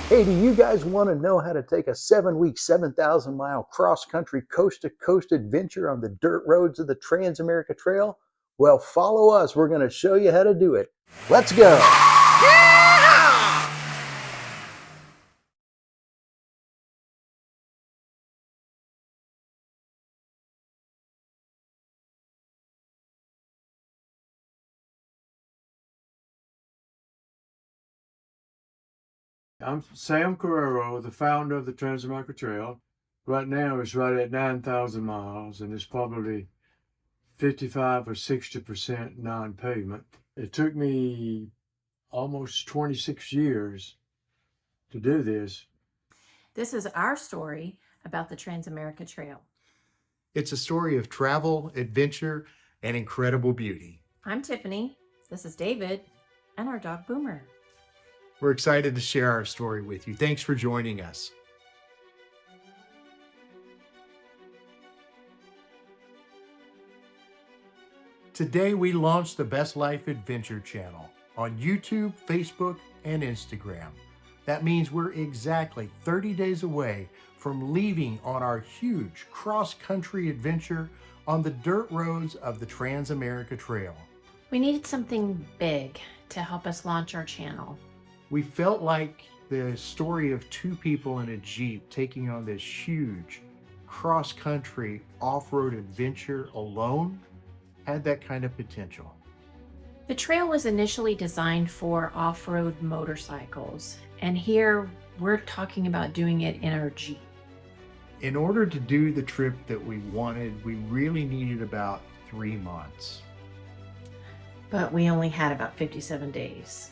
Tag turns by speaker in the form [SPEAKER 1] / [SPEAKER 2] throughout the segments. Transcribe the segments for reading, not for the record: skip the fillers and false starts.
[SPEAKER 1] Hey, do you guys want to know how to take a 7-week, 7,000-mile cross-country, coast-to-coast adventure on the dirt roads of the Transamerica Trail? Well, follow us. We're going to show you how to do it. Let's go.
[SPEAKER 2] I'm Sam Carrero, the founder of the Transamerica Trail. Right now, it's right at 9,000 miles, and it's probably 55 or 60% non-pavement. It took me almost 26 years to do this.
[SPEAKER 3] This is our story about the Transamerica Trail.
[SPEAKER 4] It's a story of travel, adventure, and incredible beauty.
[SPEAKER 3] I'm Tiffany. This is David and our dog Boomer.
[SPEAKER 4] We're excited to share our story with you. Thanks for joining us. Today, we launched the Best Life Adventure channel on YouTube, Facebook, and Instagram. That means we're exactly 30 days away from leaving on our huge cross-country adventure on the dirt roads of the Transamerica Trail.
[SPEAKER 3] We needed something big to help us launch our channel.
[SPEAKER 4] We felt like the story of two people in a Jeep taking on this huge cross-country off-road adventure alone had that kind of potential.
[SPEAKER 3] The trail was initially designed for off-road motorcycles, and here we're talking about doing it in our Jeep.
[SPEAKER 4] In order to do the trip that we wanted, we really needed about 3 months.
[SPEAKER 3] But we only had about 57 days.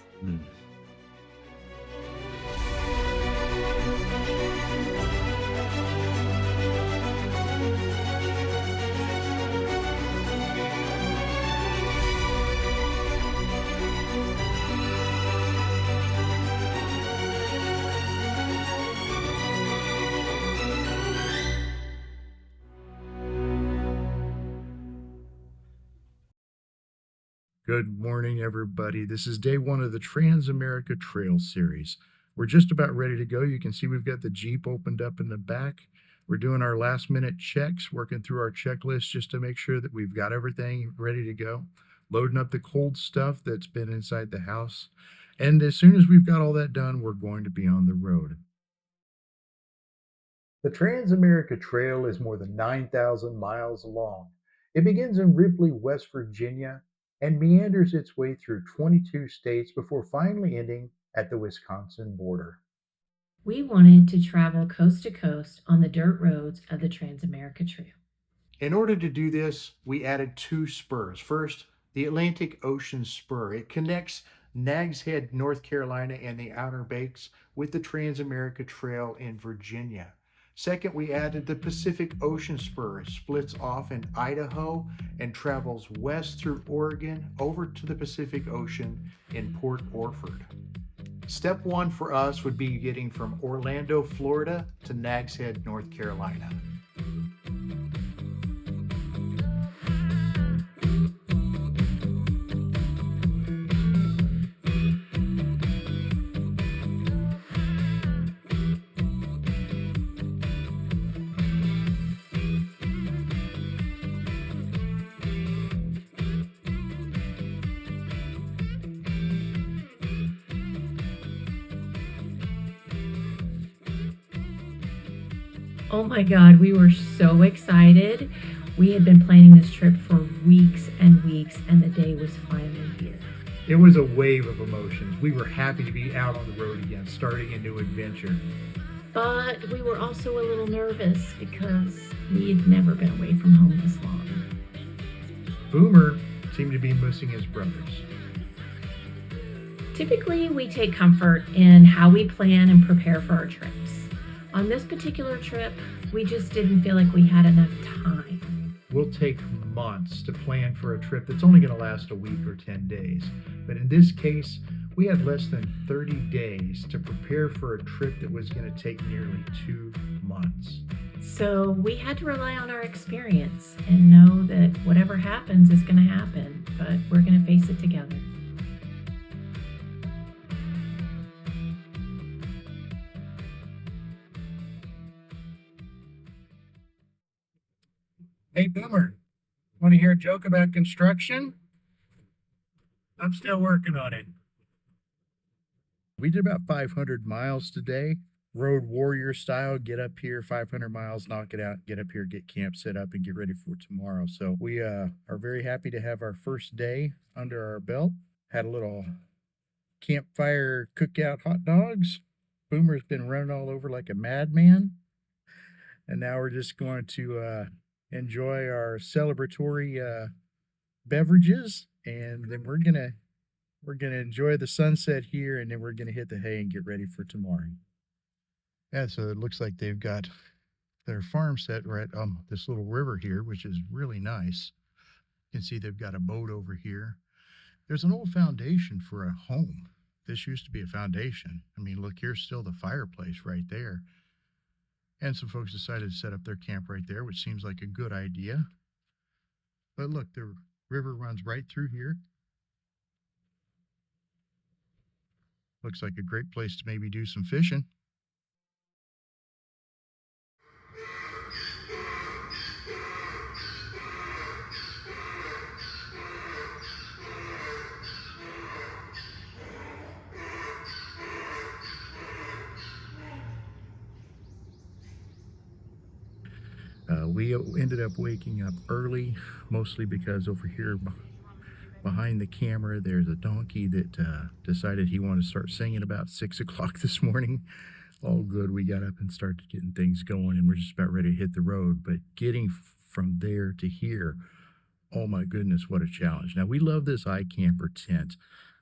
[SPEAKER 4] Good morning, everybody. This is day 1 of the Transamerica Trail series. We're just about ready to go. You can see we've got the Jeep opened up in the back. We're doing our last minute checks, working through our checklist just to make sure that we've got everything ready to go, loading up the cold stuff that's been inside the house. And as soon as we've got all that done, we're going to be on the road. The Transamerica Trail is more than 9,000 miles long. It begins in Ripley, West Virginia, and meanders its way through 22 states before finally ending at the Wisconsin border.
[SPEAKER 3] We wanted to travel coast to coast on the dirt roads of the Transamerica Trail.
[SPEAKER 4] In order to do this, we added 2 spurs. First, the Atlantic Ocean Spur. It connects Nags Head, North Carolina, and the Outer Banks with the Transamerica Trail in Virginia. Second, we added the Pacific Ocean Spur. It splits off in Idaho and travels west through Oregon over to the Pacific Ocean in Port Orford. Step 1 for us would be getting from Orlando, Florida to Nags Head, North Carolina.
[SPEAKER 3] Oh my God, we were so excited. We had been planning this trip for weeks and weeks, and the day was finally here.
[SPEAKER 4] It was a wave of emotions. We were happy to be out on the road again, starting a new adventure.
[SPEAKER 3] But we were also a little nervous because we had never been away from home this long.
[SPEAKER 4] Boomer seemed to be missing his brothers.
[SPEAKER 3] Typically, we take comfort in how we plan and prepare for our trips. On this particular trip, we just didn't feel like we had enough time.
[SPEAKER 4] We'll take months to plan for a trip that's only going to last a week or 10 days. But in this case, we had less than 30 days to prepare for a trip that was going to take nearly 2 months.
[SPEAKER 3] So we had to rely on our experience and know that whatever happens is going to happen, but we're going to face it together.
[SPEAKER 4] Hey, Boomer, want to hear a joke about construction? I'm still working on it. We did about 500 miles today, road warrior style. Get up here, 500 miles, knock it out, get up here, get camp set up, and get ready for tomorrow. So we are very happy to have our first day under our belt. Had a little campfire cookout hot dogs. Boomer's been running all over like a madman. And now we're just going to enjoy our celebratory beverages, and then we're gonna enjoy the sunset here, and then we're gonna hit the hay and get ready for tomorrow. Yeah, so it looks like they've got their farm set right on this little river here, which is really nice. You can see they've got a boat over here. There's an old foundation for a home. This used to be a foundation. I mean, look, here's still the fireplace right there. And some folks decided to set up their camp right there, which seems like a good idea. But look, the river runs right through here. Looks like a great place to maybe do some fishing. We ended up waking up early, mostly because over here behind the camera, there's a donkey that decided he wanted to start singing about 6 o'clock this morning. All good. We got up and started getting things going, and we're just about ready to hit the road. But getting from there to here, oh my goodness, what a challenge. Now, we love this iCamper tent,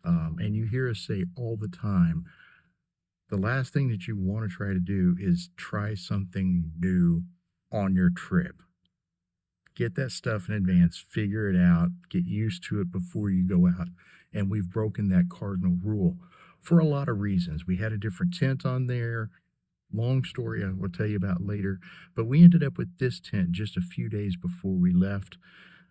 [SPEAKER 4] and you hear us say all the time, the last thing that you want to try to do is try something new on your trip. Get that stuff in advance, figure it out, get used to it before you go out. And we've broken that cardinal rule for a lot of reasons. We had a different tent on there. Long story I will tell you about later. But we ended up with this tent just a few days before we left.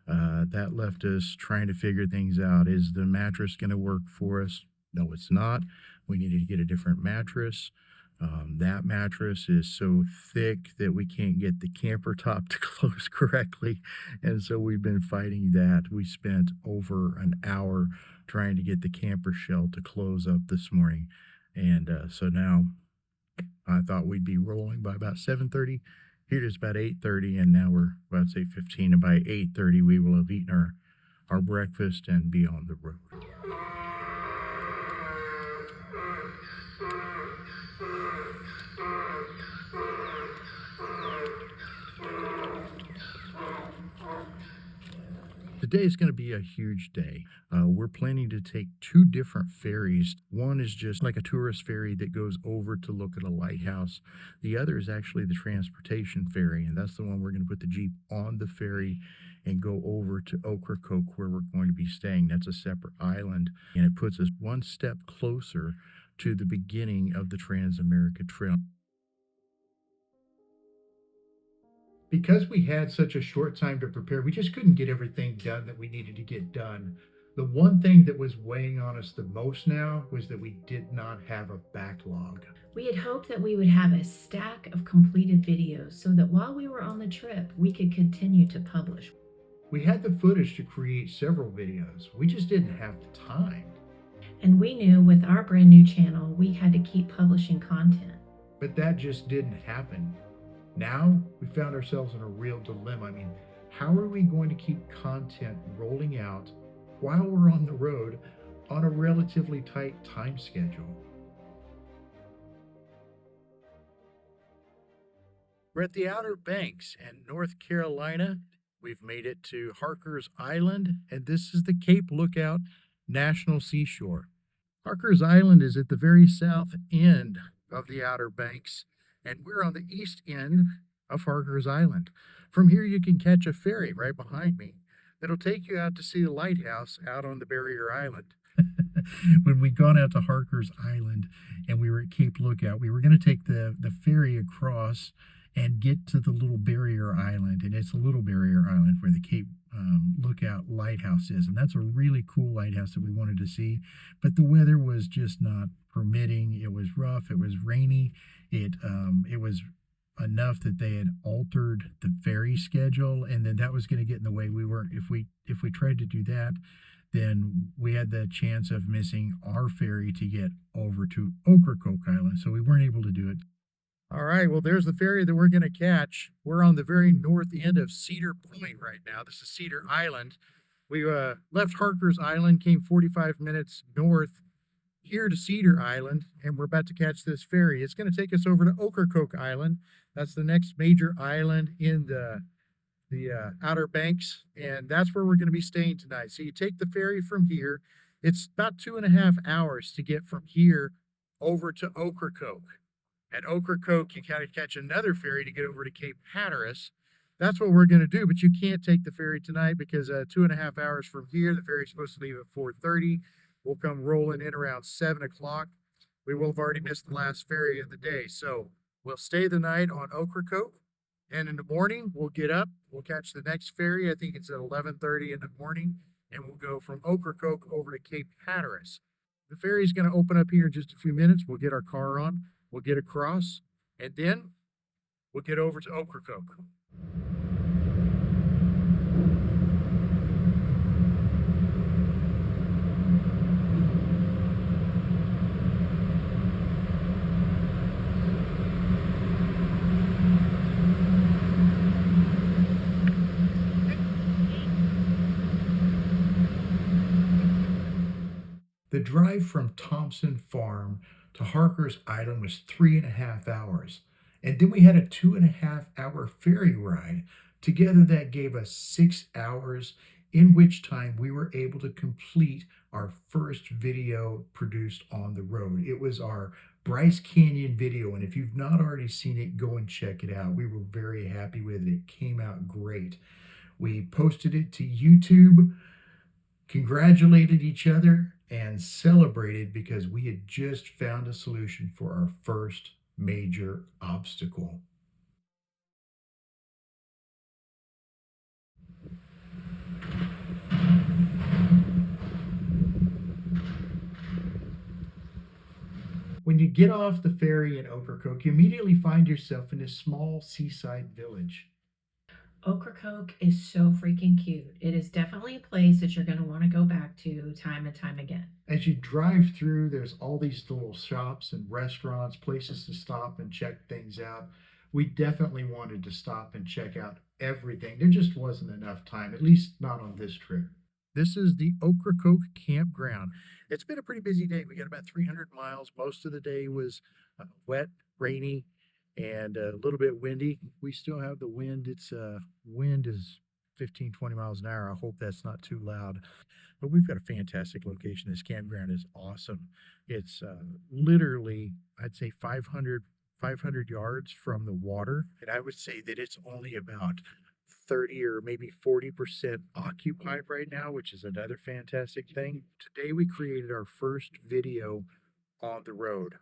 [SPEAKER 4] That left us trying to figure things out. Is the mattress going to work for us? No, it's not. We needed to get a different mattress. That mattress is so thick that we can't get the camper top to close correctly. And so we've been fighting that. We spent over an hour trying to get the camper shell to close up this morning. And so now I thought we'd be rolling by about 7:30. Here it is about 8:30, and now we're about to say 15. And by 8:30, we will have eaten our breakfast and be on the road. Today is going to be a huge day. We're planning to take 2 different ferries. One is just like a tourist ferry that goes over to look at a lighthouse. The other is actually the transportation ferry, and that's the one we're going to put the Jeep on the ferry and go over to Ocracoke, where we're going to be staying. That's a separate island, and it puts us one step closer to the beginning of the Transamerica Trail. Because we had such a short time to prepare, we just couldn't get everything done that we needed to get done. The one thing that was weighing on us the most now was that we did not have a backlog.
[SPEAKER 3] We had hoped that we would have a stack of completed videos so that while we were on the trip, we could continue to publish.
[SPEAKER 4] We had the footage to create several videos. We just didn't have the time.
[SPEAKER 3] And we knew with our brand new channel, we had to keep publishing content.
[SPEAKER 4] But that just didn't happen. Now we found ourselves in a real dilemma. I mean, how are we going to keep content rolling out while we're on the road on a relatively tight time schedule? We're at the Outer Banks in North Carolina. We've made it to Harkers Island, and this is the Cape Lookout National Seashore. Harkers Island is at the very south end of the Outer Banks, and we're on the east end of Harkers Island. From here, you can catch a ferry right behind me that'll take you out to see the lighthouse out on the barrier island. When we gone out to Harkers Island and we were at Cape Lookout, we were going to take the ferry across and get to the little barrier island. And it's a little barrier island where the Cape Lookout lighthouse is. And that's a really cool lighthouse that we wanted to see. But the weather was just not permitting. It was rough. It was rainy. It was enough that they had altered the ferry schedule, and then that was going to get in the way. We weren't, if we tried to do that, then we had the chance of missing our ferry to get over to Ocracoke Island, so we weren't able to do it. All right, well, there's the ferry that we're going to catch. We're on the very north end of Cedar Point right now. This is Cedar Island. We left Harkers Island, came 45 minutes north here to Cedar Island, and we're about to catch this ferry. It's going to take us over to Ocracoke Island. That's the next major island in the Outer Banks, and that's where we're going to be staying tonight. So you take the ferry from here. It's about 2.5 hours to get from here over to Ocracoke. At Ocracoke, you kind of catch another ferry to get over to Cape Hatteras. That's what we're going to do, but you can't take the ferry tonight because 2.5 hours from here, the ferry's supposed to leave at 4:30. We'll come rolling in around 7 o'clock. We will have already missed the last ferry of the day, so we'll stay the night on Ocracoke, and in the morning, we'll get up. We'll catch the next ferry. I think it's at 11:30 in the morning, and we'll go from Ocracoke over to Cape Hatteras. The ferry's going to open up here in just a few minutes. We'll get our car on. We'll get across, and then we'll get over to Ocracoke. The drive from Thompson Farm to Harkers Island was 3.5 hours. And then we had a 2.5 hour ferry ride. Together that gave us 6 hours, in which time we were able to complete our first video produced on the road. It was our Bryce Canyon video, and if you've not already seen it, go and check it out. We were very happy with it. It came out great. We posted it to YouTube, congratulated each other, and celebrated because we had just found a solution for our first major obstacle. When you get off the ferry in Ocracoke, you immediately find yourself in a small seaside village.
[SPEAKER 3] Ocracoke is so freaking cute. It is definitely a place that you're going to want to go back to time and time again.
[SPEAKER 4] As you drive through, there's all these little shops and restaurants, places to stop and check things out. We definitely wanted to stop and check out everything. There just wasn't enough time, at least not on this trip. This is the Ocracoke campground. It's been a pretty busy day. We got about 300 miles. Most of the day was wet, rainy, and a little bit windy. We still have the wind. It's wind is 15-20 miles an hour. I hope that's not too loud. But we've got a fantastic location. This campground is awesome. It's literally, I'd say 500 yards from the water. And I would say that it's only about 30 or maybe 40% occupied right now, which is another fantastic thing. Today we created our first video on the road.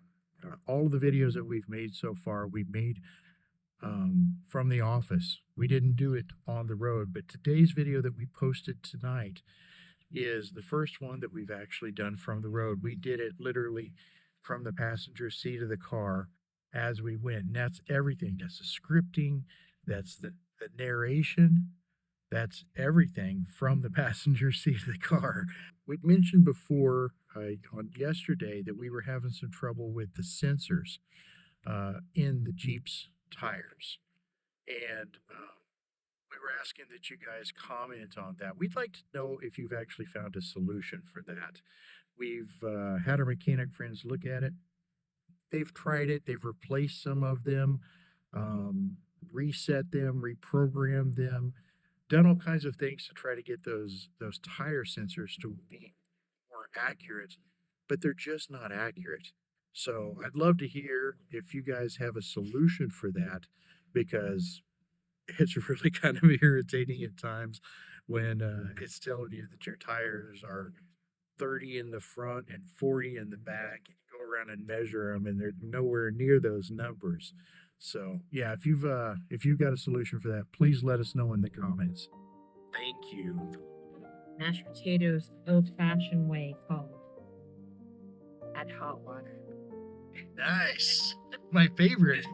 [SPEAKER 4] All of the videos that we've made so far, we've made from the office. We didn't do it on the road, but today's video that we posted tonight is the first one that we've actually done from the road. We did it literally from the passenger seat of the car as we went. And that's everything. That's the scripting. That's the narration. That's everything from the passenger seat of the car. We'd mentioned before on yesterday that we were having some trouble with the sensors in the Jeep's tires. And we were asking that you guys comment on that. We'd like to know if you've actually found a solution for that. We've had our mechanic friends look at it. They've tried it. They've replaced some of them, reset them, reprogrammed them, done all kinds of things to try to get those tire sensors to be more accurate, but they're just not accurate. So I'd love to hear if you guys have a solution for that, because it's really kind of irritating at times when it's telling you that your tires are 30 in the front and 40 in the back, and you go around and measure them and they're nowhere near those numbers. So yeah, if you've got a solution for that, please let us know in the comments. Thank you.
[SPEAKER 3] Mashed potatoes, old-fashioned way, called add hot water.
[SPEAKER 4] Nice. My favorite.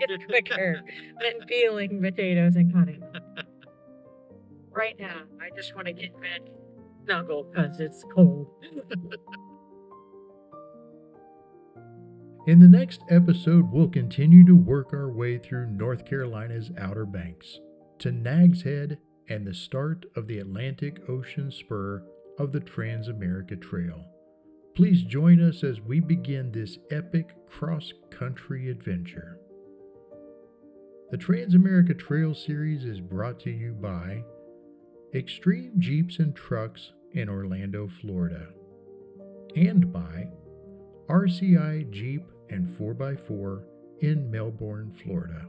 [SPEAKER 3] is quicker than peeling potatoes and cutting them. Right now, I just want to get in bed, snuggle, because it's cold.
[SPEAKER 4] In the next episode, we'll continue to work our way through North Carolina's Outer Banks to Nags Head and the start of the Atlantic Ocean spur of the Transamerica Trail. Please join us as we begin this epic cross-country adventure. The Transamerica Trail series is brought to you by Extreme Jeeps and Trucks in Orlando, Florida, and by RCI Jeep and 4x4 in Melbourne, Florida.